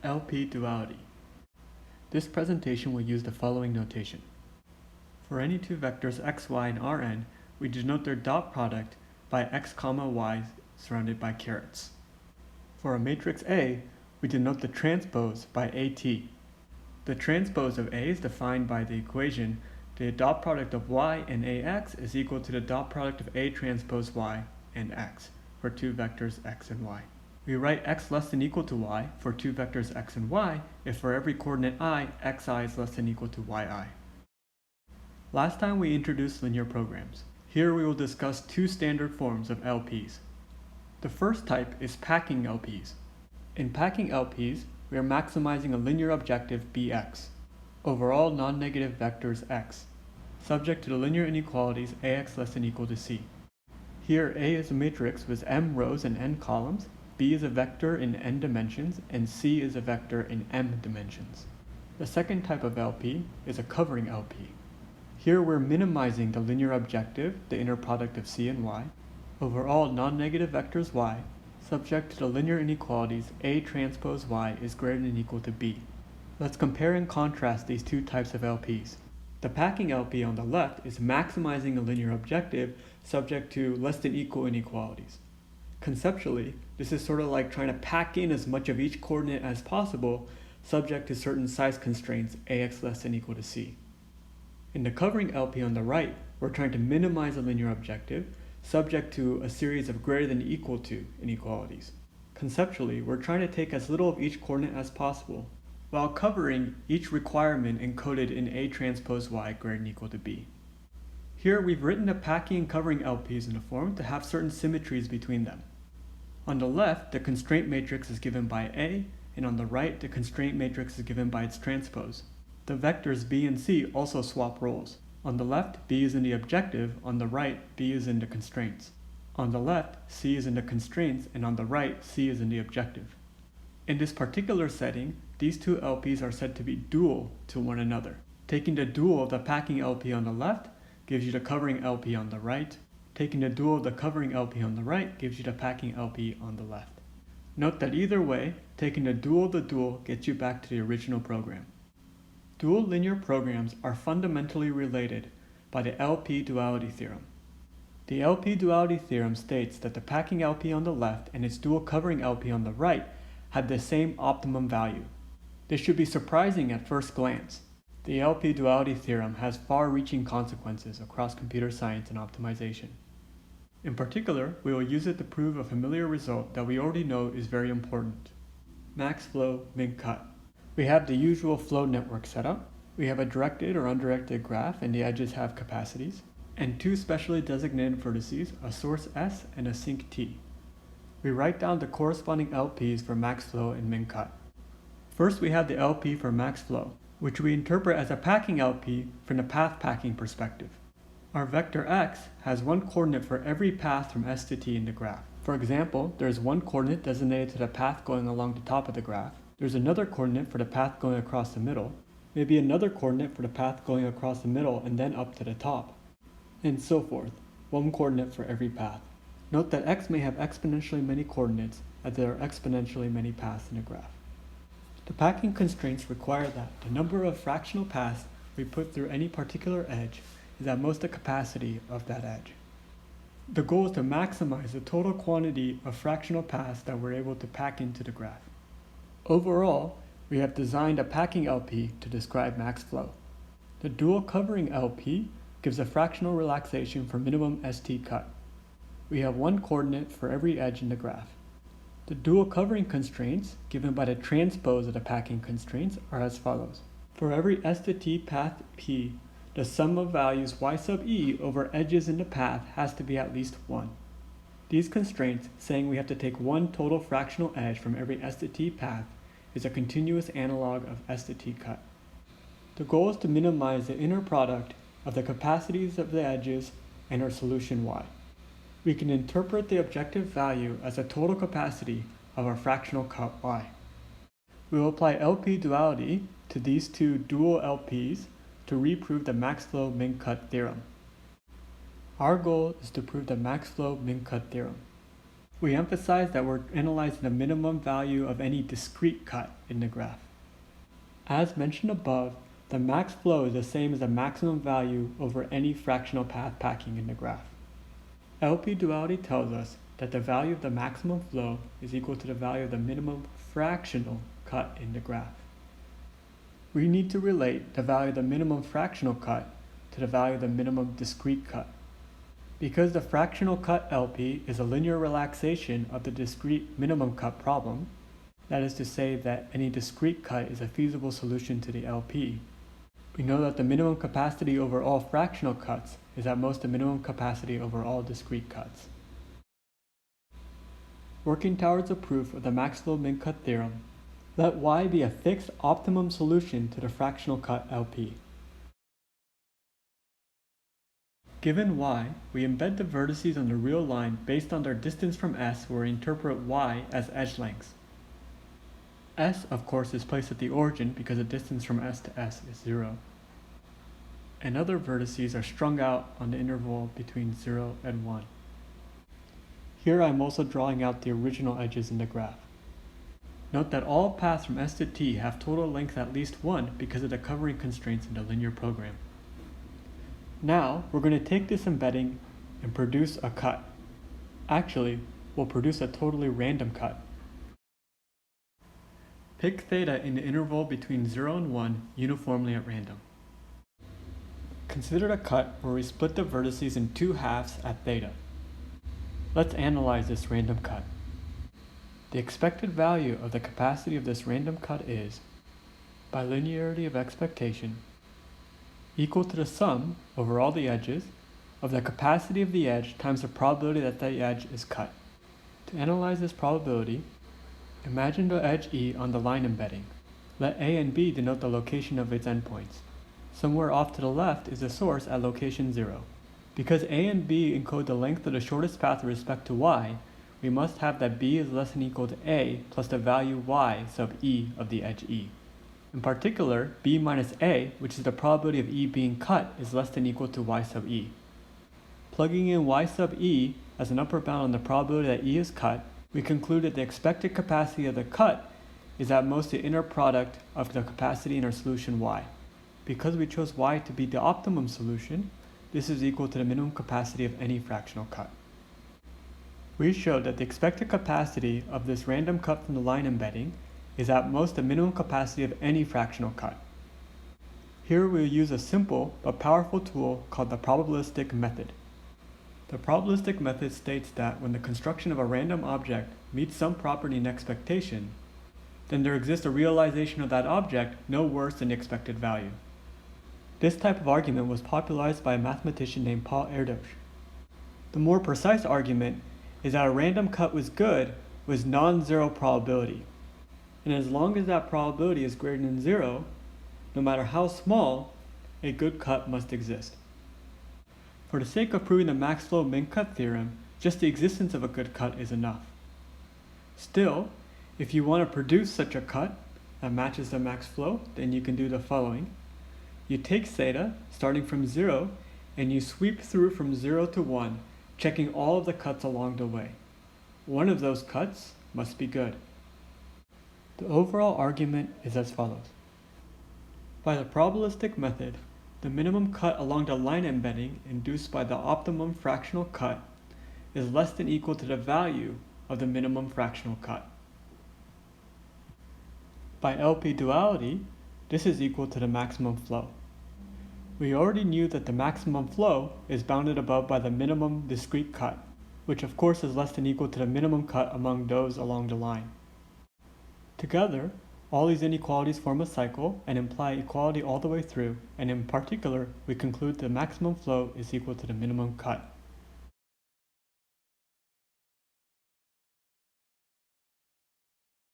LP duality. This presentation will use the following notation. For any two vectors x, y, and Rn, we denote their dot product by x, y surrounded by carets. For a matrix A, we denote the transpose by AT. The transpose of A is defined by the equation the dot product of y and ax is equal to the dot product of A transpose y and x for two vectors x and y. We write x less than equal to y for two vectors x and y if for every coordinate I, xi is less than equal to yi. Last time we introduced linear programs. Here we will discuss two standard forms of LPs. The first type is packing LPs. In packing LPs, we are maximizing a linear objective Bx over all non-negative vectors x, subject to the linear inequalities ax less than equal to c. Here A is a matrix with m rows and n columns, B is a vector in n dimensions, and C is a vector in m dimensions. The second type of LP is a covering LP. Here we're minimizing the linear objective, the inner product of C and y, over all non-negative vectors y, subject to the linear inequalities A transpose y is greater than or equal to B. Let's compare and contrast these two types of LPs. The packing LP on the left is maximizing a linear objective subject to less than equal inequalities. Conceptually, this is sort of like trying to pack in as much of each coordinate as possible subject to certain size constraints ax less than or equal to c. In the covering LP on the right, we're trying to minimize a linear objective subject to a series of greater than or equal to inequalities. Conceptually, we're trying to take as little of each coordinate as possible while covering each requirement encoded in A transpose y greater than or equal to B. Here we've written the packing and covering LPs in a form to have certain symmetries between them. On the left, the constraint matrix is given by A, and on the right, the constraint matrix is given by its transpose. The vectors B and C also swap roles. On the left, B is in the objective, on the right, B is in the constraints. On the left, C is in the constraints, and on the right, C is in the objective. In this particular setting, these two LPs are said to be dual to one another. Taking the dual of the packing LP on the left gives you the covering LP on the right. Taking the dual of the covering LP on the right gives you the packing LP on the left. Note that either way, taking the dual of the dual gets you back to the original program. Dual linear programs are fundamentally related by the LP duality theorem. The LP duality theorem states that the packing LP on the left and its dual covering LP on the right have the same optimum value. This should be surprising at first glance. The LP duality theorem has far-reaching consequences across computer science and optimization. In particular, we will use it to prove a familiar result that we already know is very important. Max flow, min cut. We have the usual flow network setup. We have a directed or undirected graph and the edges have capacities, and two specially designated vertices, a source S and a sink T. We write down the corresponding LPs for max flow and min cut. First we have the LP for max flow, which we interpret as a packing LP from the path packing perspective. Our vector x has one coordinate for every path from S to T in the graph. For example, there is one coordinate designated to the path going along the top of the graph. There's another coordinate for the path going across the middle, maybe another coordinate for the path going across the middle and then up to the top, and so forth, one coordinate for every path. Note that x may have exponentially many coordinates as there are exponentially many paths in a graph. The packing constraints require that the number of fractional paths we put through any particular edge is at most the capacity of that edge. The goal is to maximize the total quantity of fractional paths that we're able to pack into the graph. Overall, we have designed a packing LP to describe max flow. The dual covering LP gives a fractional relaxation for minimum ST cut. We have one coordinate for every edge in the graph. The dual covering constraints given by the transpose of the packing constraints are as follows. For every S to T path P, the sum of values y sub e over edges in the path has to be at least 1. These constraints, saying we have to take one total fractional edge from every S to T path, is a continuous analog of S to T cut. The goal is to minimize the inner product of the capacities of the edges and our solution y. We can interpret the objective value as a total capacity of our fractional cut y. We will apply LP duality to these two dual LPs to reprove the max flow min cut theorem. Our goal is to prove the max flow min cut theorem. we emphasize that we're analyzing the minimum value of any discrete cut in the graph. As mentioned above, the max flow is the same as the maximum value over any fractional path packing in the graph. LP duality tells us that the value of the maximum flow is equal to the value of the minimum fractional cut in the graph. We need to relate the value of the minimum fractional cut to the value of the minimum discrete cut. Because the fractional cut LP is a linear relaxation of the discrete minimum cut problem, that is to say that any discrete cut is a feasible solution to the LP, we know that the minimum capacity over all fractional cuts is at most the minimum capacity over all discrete cuts. Working towards a proof of the max flow min cut theorem, let Y be a fixed optimum solution to the fractional cut LP. Given Y, we embed the vertices on the real line based on their distance from S, where we interpret Y as edge lengths. S, of course, is placed at the origin because the distance from S to S is 0. And other vertices are strung out on the interval between 0 and 1. Here I am also drawing out the original edges in the graph. Note that all paths from S to T have total length at least 1 because of the covering constraints in the linear program. Now, we're going to take this embedding and produce a cut. Actually, we'll produce a totally random cut. Pick theta in the interval between 0 and 1 uniformly at random. Consider a cut where we split the vertices in 2 halves at theta. Let's analyze this random cut. The expected value of the capacity of this random cut is, by linearity of expectation, equal to the sum over all the edges of the capacity of the edge times the probability that the edge is cut. To analyze this probability, imagine the edge E on the line embedding. Let A and B denote the location of its endpoints. Somewhere off to the left is the source at location 0. Because A and B encode the length of the shortest path with respect to Y, we must have that B is less than or equal to A plus the value Y sub E of the edge E. In particular, B minus A, which is the probability of E being cut, is less than or equal to Y sub E. Plugging in Y sub E as an upper bound on the probability that E is cut, we conclude that the expected capacity of the cut is at most the inner product of the capacity in our solution Y. Because we chose Y to be the optimum solution, this is equal to the minimum capacity of any fractional cut. We showed that the expected capacity of this random cut from the line embedding is at most the minimum capacity of any fractional cut. Here we will use a simple but powerful tool called the probabilistic method. The probabilistic method states that when the construction of a random object meets some property in expectation, then there exists a realization of that object no worse than the expected value. This type of argument was popularized by a mathematician named Paul Erdős. The more precise argument is that a random cut with non-zero probability. And as long as that probability is greater than 0, no matter how small, a good cut must exist. For the sake of proving the max flow min cut theorem, just the existence of a good cut is enough. Still, if you want to produce such a cut that matches the max flow, then you can do the following. You take theta, starting from 0, and you sweep through from 0 to 1, checking all of the cuts along the way. One of those cuts must be good. The overall argument is as follows. By the probabilistic method, the minimum cut along the line embedding induced by the optimum fractional cut is less than or equal to the value of the minimum fractional cut. By LP duality, this is equal to the maximum flow. We already knew that the maximum flow is bounded above by the minimum discrete cut, which of course is less than or equal to the minimum cut among those along the line. Together, all these inequalities form a cycle and imply equality all the way through, and in particular, we conclude the maximum flow is equal to the minimum cut.